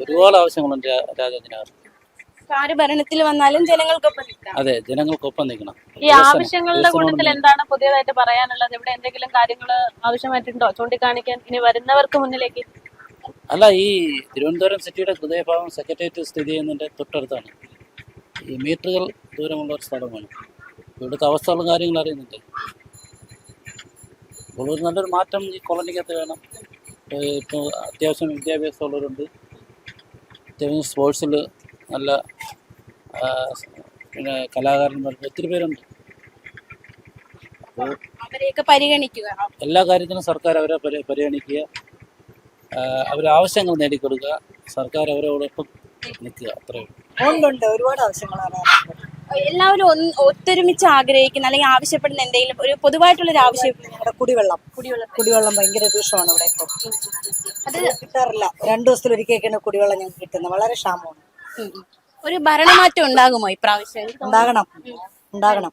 ഒരുപാട് ആവശ്യങ്ങളുണ്ട് രാജാജിനകത്ത്. ആര് ഭരണത്തിൽ വന്നാലും ജനങ്ങൾക്കൊപ്പം നിൽക്കാം. അതെ, ജനങ്ങൾക്കൊപ്പം നിൽക്കണം. ഈ ആവശ്യങ്ങളുടെ കൂട്ടത്തിൽ എന്താണ് പുതിയതായിട്ട് പറയാനുള്ളത്? ഇവിടെ എന്തെങ്കിലും കാര്യങ്ങൾ ആവശ്യമായിട്ടുണ്ടോ ചൂണ്ടിക്കാണിക്കാൻ ഇനി വരുന്നവർക്ക് മുന്നിലേക്ക്? അല്ല, ഈ തിരുവനന്തപുരം സിറ്റിയുടെ ഹൃദയഭാഗം സെക്രട്ടേറിയറ്റ് സ്ഥിതി ചെയ്യുന്നതിൻ്റെ തൊട്ടടുത്താണ്. ഈ മീറ്ററുകൾ ദൂരമുള്ള ഒരു സ്ഥലമാണ്. ഇവിടുത്തെ അവസ്ഥകളും കാര്യങ്ങളും അറിയുന്നുണ്ട്. അപ്പോൾ ഒരു നല്ലൊരു മാറ്റം ഈ കോളനിക്കകത്ത് വേണം. ഇപ്പോൾ അത്യാവശ്യം വിദ്യാഭ്യാസമുള്ളവരുണ്ട്, അത്യാവശ്യം സ്പോർട്സിൽ നല്ല പിന്നെ കലാകാരന്മാർ ഒത്തിരി പേരുണ്ട്. അപ്പോൾ അവരെയൊക്കെ പരിഗണിക്കുക. എല്ലാ കാര്യത്തിനും സർക്കാർ അവരെ പരിഗണിക്കുക, അവരെ ആവശ്യങ്ങൾ നേടിക്കൊടുക്കുക, സർക്കാർ അവരോടൊപ്പം നിൽക്കുക. അത്രയും ഉണ്ട്, ഒരുപാട് ആവശ്യങ്ങളാണ്. എല്ലാവരും ഒത്തൊരുമിച്ച് ആഗ്രഹിക്കുന്ന അല്ലെങ്കിൽ ആവശ്യപ്പെടുന്ന എന്തെങ്കിലും ഒരു പൊതുവായിട്ടുള്ളൊരു ആവശ്യം? കുടിവെള്ളം ഭയങ്കര ദൂഷമാണ് ഇവിടെ. ഇപ്പോൾ അത് കിട്ടാറില്ല. 2 ദിവസത്തിലൊരിക്കലാണ് കുടിവെള്ളം ഞങ്ങൾക്ക് കിട്ടുന്നത്. വളരെ ക്ഷാമമാണ്. ഒരു ഭരണമാറ്റം ഉണ്ടാകുമോ ഇപ്രാവശ്യം? ഉണ്ടാകണം.